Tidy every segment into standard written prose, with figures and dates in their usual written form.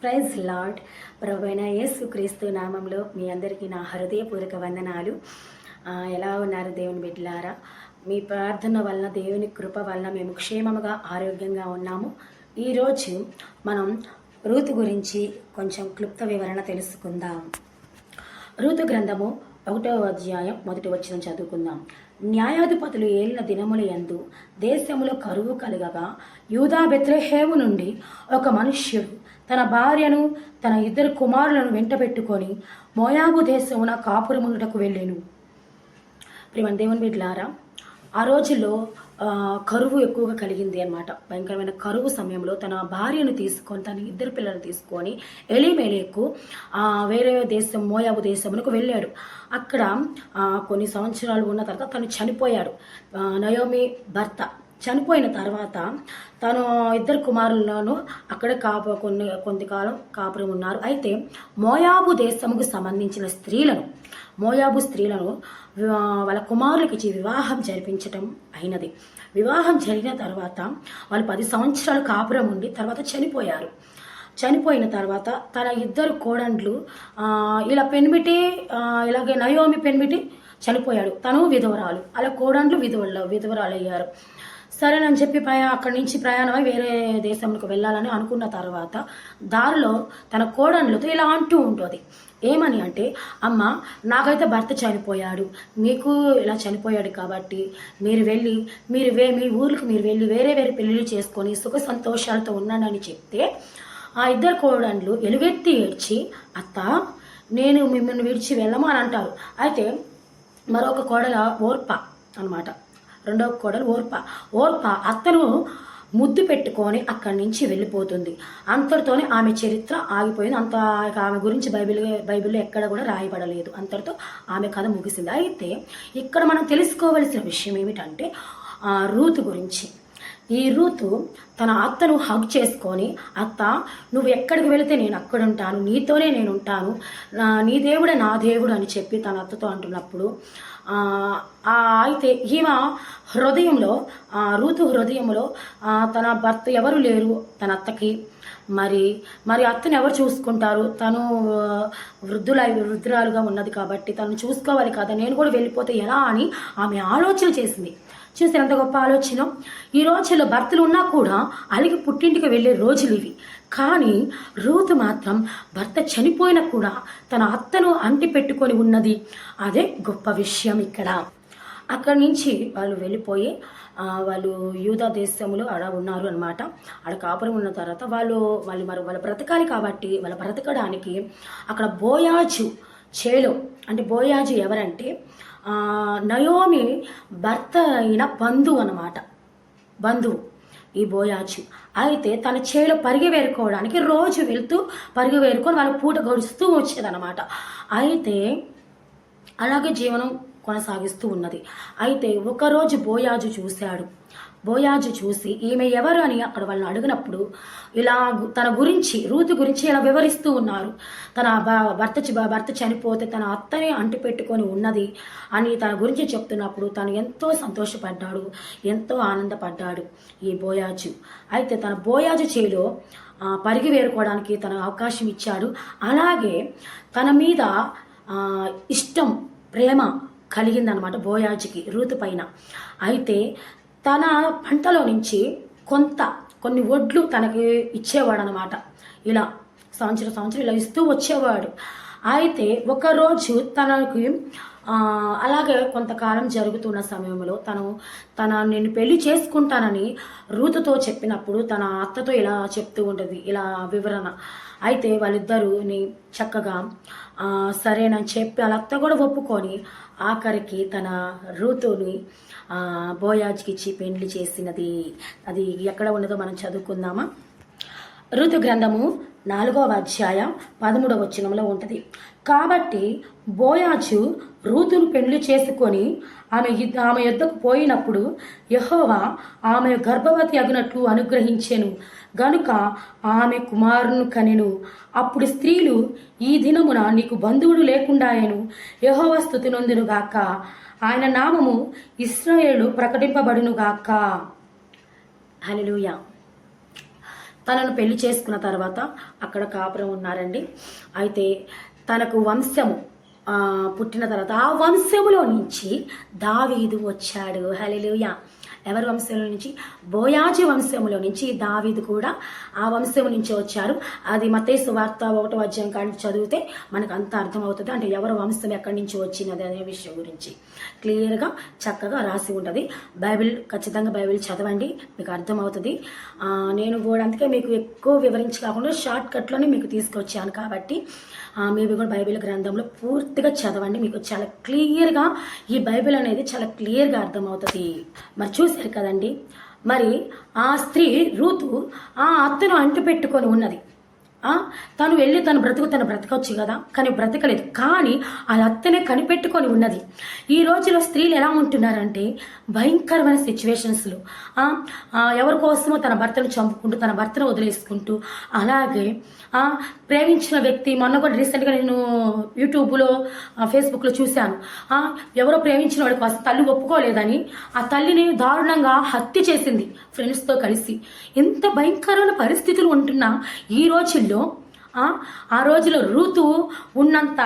Praise lord. ప్రభువైన యేసుక్రీస్తు నామంలో మీ అందరికీ నా హృదయపూర్వక వందనాలు. ఎలా ఉన్నారు దేవుని బిడ్డలారా? మీ ప్రార్థన వలన, దేవుని కృప వలన మేము క్షేమముగా ఆరోగ్యంగా ఉన్నాము. ఈరోజు మనం రూతు గురించి కొంచెం క్లుప్త వివరణ తెలుసుకుందాం. రూతు గ్రంథము 1వ అధ్యాయం 1వ వచనం చదువుకుందాం. న్యాయాధిపతులు ఏలిన దినముల యందు దేశములో కరువు కలగగా యూదా బెత్లెహేము నుండి ఒక మనుష్యుడు తన భార్యను తన 2 కుమారులను వెంట పెట్టుకొని మోయాబు దేశమున కాపురమునకు వెళ్ళెను. ప్రియమైన దేవుని బిడ్డలారా, ఆ రోజుల్లో కరువు ఎక్కువగా కలిగింది అన్నమాట. భయంకరమైన కరువు సమయంలో తన భార్యను తీసుకొని, తన 2 పిల్లలను తీసుకొని ఎలీమెలెకు వేరే దేశం మోయాబు దేశమునకు వెళ్ళాడు. అక్కడ కొన్ని సంవత్సరాలు ఉన్న తర్వాత తను చనిపోయాడు. నయోమి భర్త చనిపోయిన తర్వాత తను 2 కుమారులను అక్కడే కొంతకాలం కాపురం ఉన్నారు. అయితే మోయాబు దేశముకు సంబంధించిన మోయాబు స్త్రీలను వాళ్ళ కుమారులకి ఇచ్చి వివాహం జరిపించటం అయినది. వివాహం జరిగిన తర్వాత వాళ్ళు 10 సంవత్సరాలు కాపురం ఉండి తర్వాత చనిపోయారు. చనిపోయిన తర్వాత తన 2 కోడండ్లు ఇలా పెన్మిటి, ఇలాగే నయోమి పెన్మిటి చనిపోయాడు. తను విధవరాలు, అలా కోడండ్లు విధవరాలు అయ్యారు. సరేనని చెప్పి అక్కడి నుంచి ప్రయాణమై వేరే దేశంలోకి వెళ్ళాలని అనుకున్న తర్వాత దారిలో తన కోడన్లతో ఇలా అంటూ ఉంటుంది. ఏమని అంటే, అమ్మ, నాకైతే భర్త చనిపోయాడు, మీకు ఇలా చనిపోయాడు కాబట్టి మీరు వెళ్ళి మీ ఊరికి మీరు వెళ్ళి వేరే పెళ్లిళ్ళు చేసుకొని సుఖ సంతోషాలతో ఉన్నానని చెప్తే ఆ 2 కోడన్లు ఎలుగెత్తి ఏడ్చి, అత్త, నేను మిమ్మల్ని విడిచి వెళ్ళమా అని అంటారు. అయితే మరొక కోడల ఓర్ప అన్నమాట, 2వ కోడలు ఓర్ప అత్తను ముద్దు పెట్టుకొని అక్కడి నుంచి వెళ్ళిపోతుంది. అంతటితోనే ఆమె చరిత్ర ఆగిపోయింది. ఆమె గురించి బైబిల్లో ఎక్కడ కూడా రాయబడలేదు. అంతటితో ఆమె కథ ముగిసింది. అయితే ఇక్కడ మనం తెలుసుకోవలసిన విషయం ఏమిటంటే రూతు గురించి. ఈ రూతు తన అత్తను హగ్ చేసుకొని, అత్త, నువ్వు ఎక్కడికి వెళితే నేను అక్కడ ఉంటాను, నీతోనే నేను ఉంటాను, నీ దేవుడే నా దేవుడు అని చెప్పి తన అత్తతో అంటున్నప్పుడు అయితే ఈమె హృదయంలో, రూతు హృదయంలో తన భర్త ఎవరు లేరు తన అత్తకి, మరి అత్తని ఎవరు చూసుకుంటారు, తను వృద్ధురాలుగా ఉన్నది కాబట్టి తను చూసుకోవాలి కదా, నేను కూడా వెళ్ళిపోతే ఎలా అని ఆమె ఆలోచన చేసింది. చూస్తే ఎంత గొప్ప ఆలోచన! ఈ రోజుల్లో భర్తలు ఉన్నా కూడా అలిగి పుట్టింటికి వెళ్ళే రోజులు ఇవి. కానీ రూతు మాత్రం భర్త చనిపోయినా కూడా తన అత్తను అంటి పెట్టుకొని ఉన్నది. అదే గొప్ప విషయం ఇక్కడ. అక్కడి నుంచి వాళ్ళు వెళ్ళిపోయి వాళ్ళు యూదా దేశంలో ఆడ ఉన్నారు అనమాట. ఆడ కాపురం ఉన్న తర్వాత వాళ్ళు బ్రతకాలి కాబట్టి వాళ్ళ బ్రతకడానికి అక్కడ బోయాజు చేలో, అంటే బోయాజు ఎవరంటే నయోమి భర్త అయిన బంధువు ఈ బోయాజు. అయితే తన చేలో పరిగెవేరుకోవడానికి రోజు వెళ్తూ పరిగెవేరుకొని వాళ్ళ పూట గడుస్తూ వచ్చేదన్నమాట. అయితే అలాగే జీవనం కొనసాగిస్తూ ఉన్నది. అయితే ఒకరోజు బోయాజు చూసి ఈమె ఎవరు అని అక్కడ వాళ్ళని అడిగినప్పుడు ఇలా తన గురించి, రూతు గురించి ఇలా వివరిస్తూ ఉన్నారు. తన భర్త చనిపోతే తన అత్తని అంటి పెట్టుకొని ఉన్నది అని తన గురించి చెప్తున్నప్పుడు తను ఎంతో సంతోషపడ్డాడు, ఎంతో ఆనందపడ్డాడు ఈ బోయాజు. అయితే తన బోయాజు చేలో పరిగి వేరుకోవడానికి తన అవకాశం ఇచ్చాడు. అలాగే తన మీద ఇష్టం, ప్రేమ కలిగిందనమాట బోయాజుకి రూతు పైన. అయితే తన పంటలో నుంచి కొన్ని వడ్లు తనకి ఇచ్చేవాడు అనమాట. ఇలా సంవత్సరం ఇలా ఇస్తూ వచ్చేవాడు. అయితే ఒకరోజు తనకి అలాగే కొంతకాలం జరుగుతున్న సమయంలో నేను పెళ్లి చేసుకుంటానని రూతుతో చెప్పినప్పుడు తన అత్తతో ఇలా చెప్తూ ఉంటుంది, ఇలా వివరణ. అయితే వాళ్ళిద్దరుని చక్కగా సరేనని చెప్పి వాళ్ళ అత్త కూడా ఒప్పుకొని ఆఖరికి తన రూతుని బోయాజ్కి ఇచ్చి పెళ్లి చేసినది. అది ఎక్కడ ఉన్నదో మనం చదువుకుందామా? రూతు గ్రంథము 4వ అధ్యాయం 13వ వచనంలో ఉంటుంది. కాబట్టి బోయాజు రూతును పెళ్లి చేసుకొని ఆమె యొద్దకు పోయినప్పుడు యెహోవా ఆమె గర్భవతి అగునట్లు అనుగ్రహించెను గనుక ఆమె కుమారుని కనెను. అప్పుడు స్త్రీలు, ఈ దినమున నీకు బంధువుడు లేకుండాయెను, యెహోవా స్తుతి నొందును గాక, ఆయన నామము ఇశ్రాయేలు ప్రకటింపబడును గాక. హల్లెలూయా. తనను పెళ్లి చేసుకున్న తర్వాత అక్కడ కాపురం ఉన్నారండి. అయితే తనకు వంశము పుట్టిన తర్వాత ఆ వంశములో నుంచి దావీదు వచ్చాడు. హల్లెలూయా. ఎవరి వంశంలో నుంచి? బోయాజు వంశంలో నుంచి దావీదు కూడా ఆ వంశం నుంచి వచ్చారు. అది మత్తయి సువార్త 1వ అధ్యాయం కానీ చదివితే మనకు అంత అర్థమవుతుంది. అంటే ఎవరి వంశం ఎక్కడి నుంచి వచ్చినది అనే విషయం గురించి క్లియర్గా చక్కగా రాసి ఉంటుంది. ఖచ్చితంగా బైబిల్ చదవండి, మీకు అర్థమవుతుంది. నేను కూడా అందుకే మీకు ఎక్కువ వివరించి కాకుండా షార్ట్ కట్లోనే మీకు తీసుకొచ్చాను కాబట్టి మీరు కూడా బైబిల్ గ్రంథంలో పూర్తిగా చదవండి. మీకు చాలా క్లియర్గా ఈ బైబిల్ అనేది చాలా క్లియర్గా అర్థమవుతుంది. మరి చూశారు కదండి, మరి ఆ స్త్రీ రూతు ఆ అత్తను అంటు పెట్టుకొని ఉన్నది. తను వెళ్ళి తను బ్రతకొచ్చు కదా, కానీ బ్రతకలేదు. కానీ ఆ అత్తనే కనిపెట్టుకొని ఉన్నది. ఈ రోజులో స్త్రీలు ఎలా ఉంటున్నారంటే భయంకరమైన సిచ్యువేషన్స్లో ఎవరి కోసమో తన భర్తను చంపుకుంటూ తన భర్తను వదిలేసుకుంటూ, అలాగే ప్రేమించిన వ్యక్తి మొన్న కూడా రీసెంట్గా నేను యూట్యూబ్లో ఫేస్బుక్లో చూశాను. ఎవరో ప్రేమించిన వాడి కోసం తల్లి ఒప్పుకోలేదని ఆ తల్లిని దారుణంగా హత్య చేసింది ఫ్రెండ్స్తో కలిసి. ఎంత భయంకరమైన పరిస్థితులు ఉంటున్నా ఈ రోజుల్లో ఆ రోజులో రూతు ఉన్నంత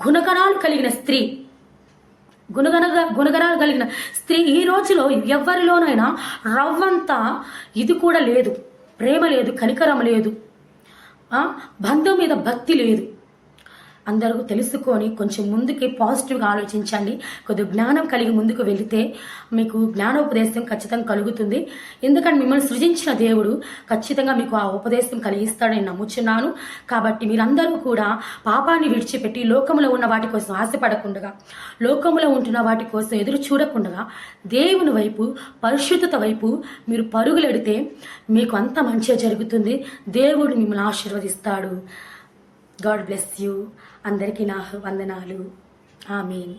గుణగణాలు కలిగిన స్త్రీ గుణగణాలు కలిగిన స్త్రీ ఈ రోజులో ఎవరిలోనైనా రవ్వంతా ఇది కూడా లేదు. ప్రేమ లేదు, కనికరం లేదు, బంధం మీద భక్తి లేదు. అందరూ తెలుసుకొని కొంచెం ముందుకి పాజిటివ్గా ఆలోచించండి. కొద్దిగా జ్ఞానం కలిగి ముందుకు వెళితే మీకు జ్ఞానోపదేశం ఖచ్చితంగా కలుగుతుంది. ఎందుకంటే మిమ్మల్ని సృజించిన దేవుడు ఖచ్చితంగా మీకు ఆ ఉపదేశం కలిగిస్తాడని నమ్ముచున్నాను. కాబట్టి మీరందరూ కూడా పాపాన్ని విడిచిపెట్టి లోకంలో ఉన్న వాటి కోసం ఆశపడకుండా, లోకంలో ఉంటున్న వాటి కోసం ఎదురు చూడకుండా దేవుని వైపు, పరిశుద్ధత వైపు మీరు పరుగులెడితే మీకు అంత మంచిగా జరుగుతుంది. దేవుడు మిమ్మల్ని ఆశీర్వదిస్తాడు. God bless you. అందరికీ నా వందనాలు. ఆమేన్.